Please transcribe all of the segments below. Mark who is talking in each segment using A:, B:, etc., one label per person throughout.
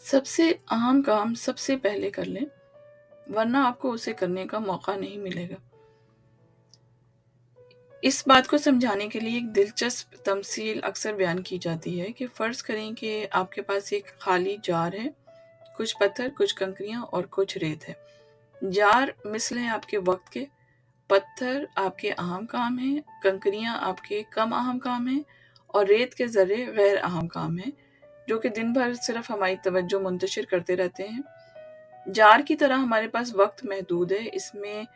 A: सबसे अहम काम सबसे पहले कर लें, वरना आपको उसे करने का मौका नहीं मिलेगा। इस बात को समझाने के लिए एक दिलचस्प तमसील अक्सर बयान की जाती है कि फ़र्ज़ करें कि आपके पास एक खाली जार है, कुछ पत्थर, कुछ कंकरियाँ और कुछ रेत है। जार मिसल है आपके वक़्त के, पत्थर आपके अहम काम हैं, कंकरियाँ आपके कम अहम काम हैं और रेत के ज़र्रे गैर अहम काम हैं, जो कि दिन भर सिर्फ़ हमारी तवज्जो मुंतशिर करते रहते हैं। जार की तरह हमारे पास वक़्त महदूद है, इसमें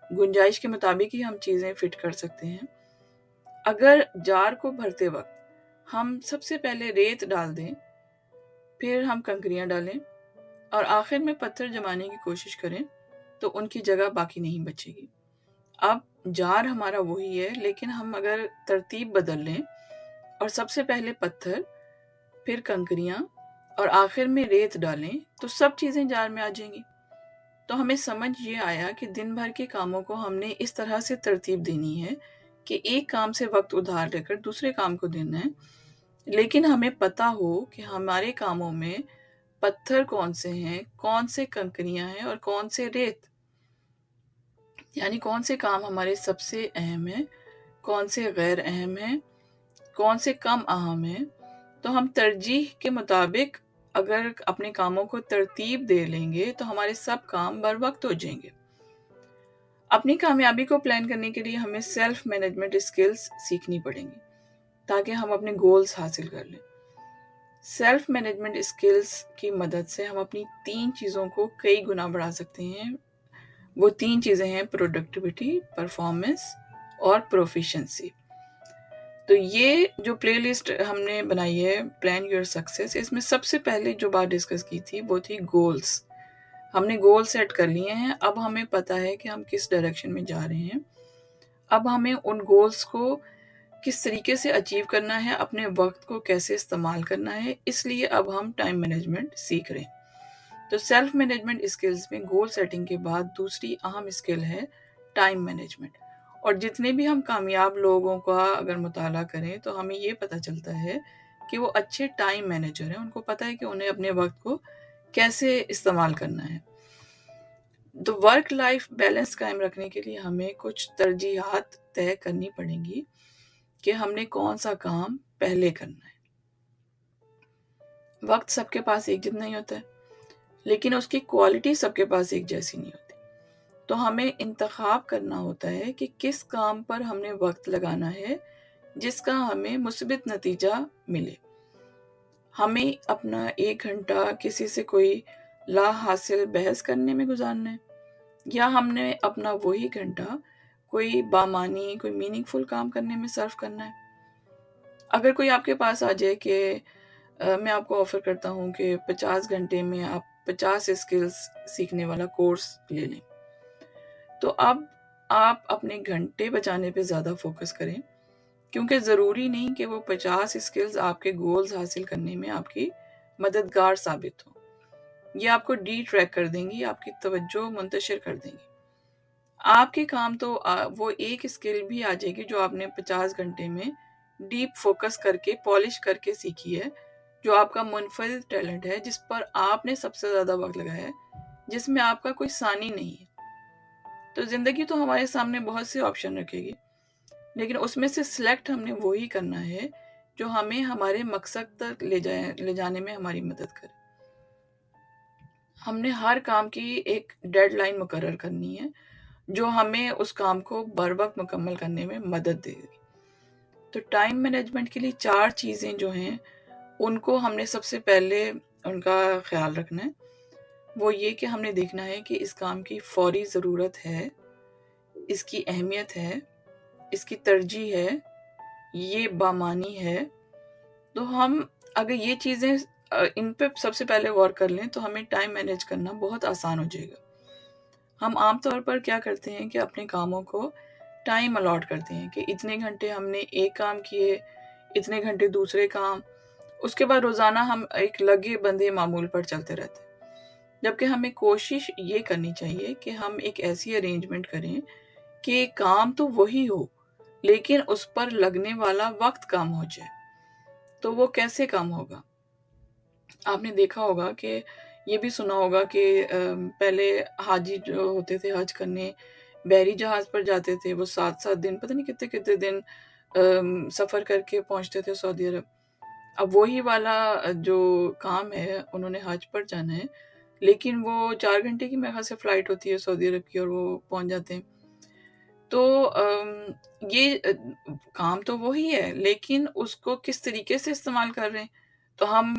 A: गुंजाइश के मुताबिक ही हम चीज़ें फ़िट कर सकते हैं। अगर जार को भरते वक़्त हम सबसे पहले रेत डाल दें, फिर हम कंकरियाँ डालें और आखिर में पत्थर जमाने की कोशिश करें, तो उनकी जगह बाकी नहीं बचेगी। अब जार हमारा वही है, लेकिन हम अगर तरतीब बदल लें और सबसे पहले पत्थर, फिर कंकरियाँ और आखिर में रेत डालें, तो सब चीज़ें जार में आ जाएंगी। तो हमें समझ ये आया कि दिन भर के कामों को हमने इस तरह से तरतीब देनी है कि एक काम से वक्त उधार लेकर दूसरे काम को देना है, लेकिन हमें पता हो कि हमारे कामों में पत्थर कौन से हैं, कौन से कंकरियां हैं और कौन से रेत, यानी कौन से काम हमारे सबसे अहम हैं, कौन से गैर अहम हैं, कौन से कम अहम हैं। तो हम तरजीह के मुताबिक अगर अपने कामों को तरतीब दे लेंगे तो हमारे सब काम बर वक्त हो जाएंगे। अपनी कामयाबी को प्लान करने के लिए हमें सेल्फ मैनेजमेंट स्किल्स सीखनी पड़ेंगी ताकि हम अपने गोल्स हासिल कर लें। सेल्फ मैनेजमेंट स्किल्स की मदद से हम अपनी 3 चीज़ों को कई गुना बढ़ा सकते हैं। वो 3 चीज़ें हैं प्रोडक्टिविटी, परफॉर्मेंस और प्रोफिशिएंसी। तो ये जो प्लेलिस्ट हमने बनाई है प्लान योर सक्सेस, इसमें सबसे पहले जो बात डिस्कस की थी वो थी गोल्स। हमने गोल सेट कर लिए हैं, अब हमें पता है कि हम किस डायरेक्शन में जा रहे हैं। अब हमें उन गोल्स को किस तरीके से अचीव करना है, अपने वक्त को कैसे इस्तेमाल करना है, इसलिए अब हम टाइम मैनेजमेंट सीख रहे हैं। तो सेल्फ मैनेजमेंट स्किल्स में गोल सेटिंग के बाद दूसरी अहम स्किल है टाइम मैनेजमेंट। और जितने भी हम कामयाब लोगों का अगर मुताला करें तो हमें ये पता चलता है कि वो अच्छे टाइम मैनेजर हैं, उनको पता है कि उन्हें अपने वक्त को कैसे इस्तेमाल करना है। तो वर्क लाइफ बैलेंस कायम रखने के लिए हमें कुछ तरजीहात तय करनी पड़ेंगी कि हमने कौन सा काम पहले करना है। वक्त सबके पास एक जितना ही होता है, लेकिन उसकी क्वालिटी सबके पास एक जैसी नहीं होती। तो हमें इंतखाब करना होता है कि किस काम पर हमने वक्त लगाना है जिसका हमें मुस्बित नतीजा मिले। हमें अपना 1 घंटा किसी से कोई ला हासिल बहस करने में गुजारना है, या हमने अपना वही घंटा कोई बामानी, कोई मीनिंगफुल काम करने में सर्व करना है। अगर कोई आपके पास आ जाए कि मैं आपको ऑफर करता हूँ कि 50 घंटे में आप 50 स्किल्स सीखने वाला कोर्स ले लें, तो अब आप अपने घंटे बचाने पे ज़्यादा फोकस करें, क्योंकि ज़रूरी नहीं कि वो 50 स्किल्स आपके गोल्स हासिल करने में आपकी मददगार साबित हो। ये आपको डी ट्रैक कर देंगी, आपकी तवज्जो मुंतशिर कर देंगी। आपके काम तो वो एक स्किल भी आ जाएगी जो आपने 50 घंटे में डीप फोकस करके पॉलिश करके सीखी है, जो आपका मुनफरिद टैलेंट है, जिस पर आपने सबसे ज़्यादा वक्त लगाया है, जिसमें आपका कोई सानी नहीं है। तो ज़िंदगी तो हमारे सामने बहुत से ऑप्शन रखेगी, लेकिन उसमें से सिलेक्ट हमने वही करना है जो हमें हमारे मकसद तक ले जाने में हमारी मदद करे। हमने हर काम की एक डेडलाइन मुकर्रर करनी है जो हमें उस काम को बर वक्त मुकम्मल करने में मदद देगी। तो टाइम मैनेजमेंट के लिए 4 चीज़ें जो हैं उनको हमने सबसे पहले उनका ख्याल रखना है। वो ये कि हमने देखना है कि इस काम की फौरी ज़रूरत है, इसकी अहमियत है, इसकी तरजीह है, ये बामानी है। तो हम अगर ये चीज़ें इन पे सबसे पहले गौर कर लें तो हमें टाइम मैनेज करना बहुत आसान हो जाएगा। हम आम तौर पर क्या करते हैं कि अपने कामों को टाइम अलॉट करते हैं कि इतने घंटे हमने एक काम किए, इतने घंटे दूसरे काम, उसके बाद रोज़ाना हम एक लगे बंधे मामूल पर चलते रहते हैं। जबकि हमें कोशिश ये करनी चाहिए कि हम एक ऐसी अरेंजमेंट करें कि काम तो वही हो, लेकिन उस पर लगने वाला वक्त कम हो जाए। तो वो कैसे कम होगा? आपने देखा होगा कि ये भी सुना होगा कि पहले हाजी जो होते थे हज करने बहरी जहाज़ पर जाते थे, वो 7-7 दिन पता नहीं कितने-कितने दिन सफ़र करके पहुँचते थे सऊदी अरब। अब वही वाला जो काम है, उन्होंने हज पर जाना है, लेकिन वो 4 घंटे की मेरे ख़्याल से फ़्लाइट होती है सऊदी अरब की और वो पहुँच जाते हैं। तो ये काम तो वही है, लेकिन उसको किस तरीके से इस्तेमाल कर रहे हैं, तो हम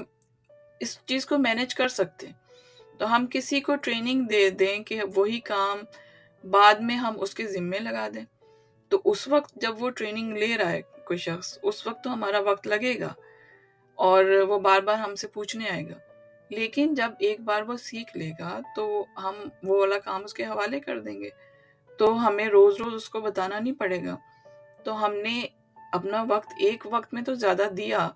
A: इस चीज़ को मैनेज कर सकते हैं। तो हम किसी को ट्रेनिंग दे दें कि वही काम बाद में हम उसके ज़िम्मे लगा दें। तो उस वक़्त जब वो ट्रेनिंग ले रहा है कोई शख़्स, उस वक़्त तो हमारा वक़्त लगेगा और वो बार-बार हमसे पूछने आएगा। लेकिन जब एक बार वो सीख लेगा, तो हम वो वाला काम उसके हवाले कर देंगे। तो हमें रोज़-रोज़ उसको बताना नहीं पड़ेगा। तो हमने अपना वक़्त एक वक़्त में तो ज़्यादा दिया,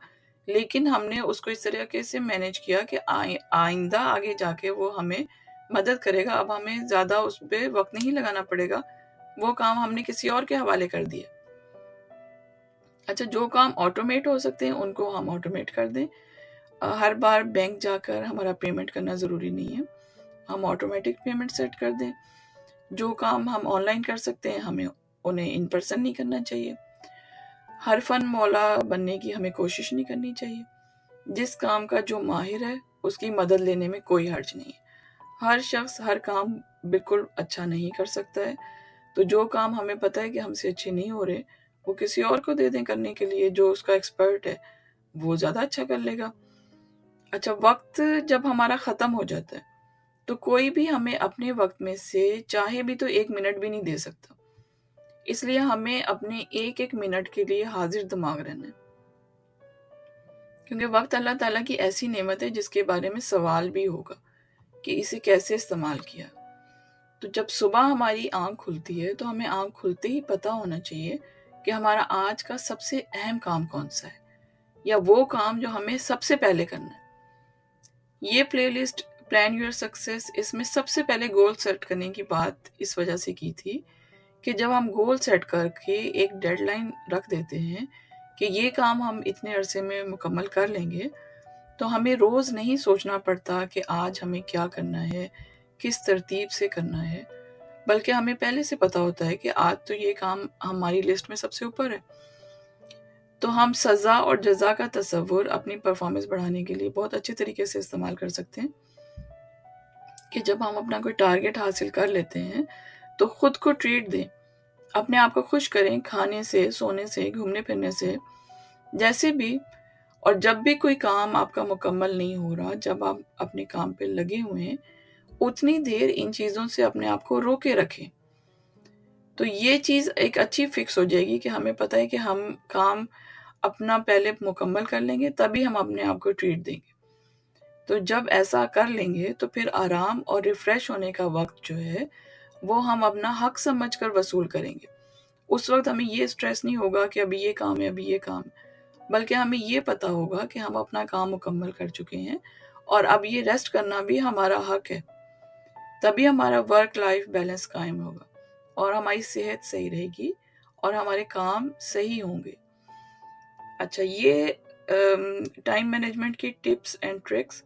A: लेकिन हमने उसको इस तरीके से मैनेज किया कि आइंदा आगे जाके वो हमें मदद करेगा। अब हमें ज़्यादा उस पे वक़्त नहीं लगाना पड़ेगा, वो काम हमने किसी और के हवाले कर दिया। अच्छा, जो काम ऑटोमेट हो सकते हैं, उनको हम ऑटोमेट कर दें। हर बार बैंक जाकर हमारा पेमेंट करना ज़रूरी नहीं है, हम ऑटोमेटिक पेमेंट सेट कर दें। जो काम हम ऑनलाइन कर सकते हैं, हमें उन्हें इन पर्सन नहीं करना चाहिए। हर फन मौला बनने की हमें कोशिश नहीं करनी चाहिए। जिस काम का जो माहिर है, उसकी मदद लेने में कोई हर्ज नहीं है। हर शख्स हर काम बिल्कुल अच्छा नहीं कर सकता है, तो जो काम हमें पता है कि हमसे अच्छे नहीं हो रहे, वो किसी और को दे दें करने के लिए, जो उसका एक्सपर्ट है, वो ज़्यादा अच्छा कर लेगा। अच्छा, वक़्त जब हमारा ख़त्म हो जाता है, तो कोई भी हमें अपने वक़्त में से चाहे भी तो 1 मिनट भी नहीं दे सकता। इसलिए हमें अपने एक-एक मिनट के लिए हाज़िर दिमाग रहना है। क्योंकि वक़्त अल्लाह ताला की ऐसी नेमत है जिसके बारे में सवाल भी होगा कि इसे कैसे इस्तेमाल किया। तो जब सुबह हमारी आँख खुलती है, तो हमें आँख खुलते ही पता होना चाहिए कि हमारा आज का सबसे अहम काम कौन-सा है, या वो काम जो हमें सबसे पहले करना है। ये प्लेलिस्ट प्लान योर सक्सेस, इसमें सबसे पहले गोल सेट करने की बात इस वजह से की थी कि जब हम गोल सेट करके एक डेडलाइन रख देते हैं कि ये काम हम इतने अरसे में मुकम्मल कर लेंगे, तो हमें रोज़ नहीं सोचना पड़ता कि आज हमें क्या करना है, किस तरतीब से करना है, बल्कि हमें पहले से पता होता है कि आज तो ये काम हमारी लिस्ट में सबसे ऊपर है। तो हम सज़ा और जज़ा का तसव्वुर अपनी परफॉर्मेंस बढ़ाने के लिए बहुत अच्छे तरीके से इस्तेमाल कर सकते हैं कि जब हम अपना कोई टारगेट हासिल कर लेते हैं, तो खुद को ट्रीट दें, अपने आप को खुश करें, खाने से, सोने से, घूमने-फिरने से, जैसे भी। और जब भी कोई काम आपका मुकम्मल नहीं हो रहा, जब आप अपने काम पे लगे हुए हैं, उतनी देर इन चीज़ों से अपने आप को रोके रखें। तो ये चीज़ एक अच्छी फिक्स हो जाएगी कि हमें पता है कि हम काम अपना पहले मुकम्मल कर लेंगे, तभी हम अपने आप को ट्रीट देंगे। तो जब ऐसा कर लेंगे, तो फिर आराम और रिफ्रेश होने का वक़्त जो है, वो हम अपना हक समझकर वसूल करेंगे। उस वक़्त हमें ये स्ट्रेस नहीं होगा कि अभी ये काम है, अभी ये काम है, बल्कि हमें ये पता होगा कि हम अपना काम मुकम्मल कर चुके हैं और अब ये रेस्ट करना भी हमारा हक है। तभी हमारा वर्क लाइफ बैलेंस कायम होगा और हमारी सेहत सही रहेगी और हमारे काम सही होंगे। अच्छा, ये टाइम मैनेजमेंट की टिप्स एंड ट्रिक्स,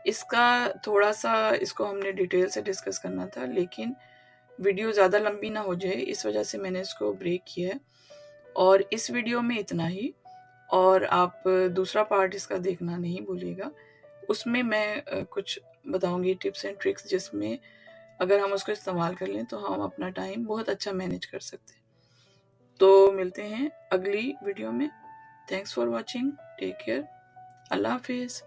A: इसका थोड़ा-सा इसको हमने डिटेल से डिस्कस करना था, लेकिन वीडियो ज़्यादा लंबी ना हो जाए, इस वजह से मैंने इसको ब्रेक किया है। और इस वीडियो में इतना ही, और आप दूसरा पार्ट इसका देखना नहीं भूलिएगा। उसमें मैं कुछ बताऊँगी टिप्स एंड ट्रिक्स, जिसमें अगर हम उसको इस्तेमाल कर लें, तो हम अपना टाइम बहुत अच्छा मैनेज कर सकते हैं। तो मिलते हैं अगली वीडियो में। Thanks for watching, take care, अल्लाह हाफ़िज़।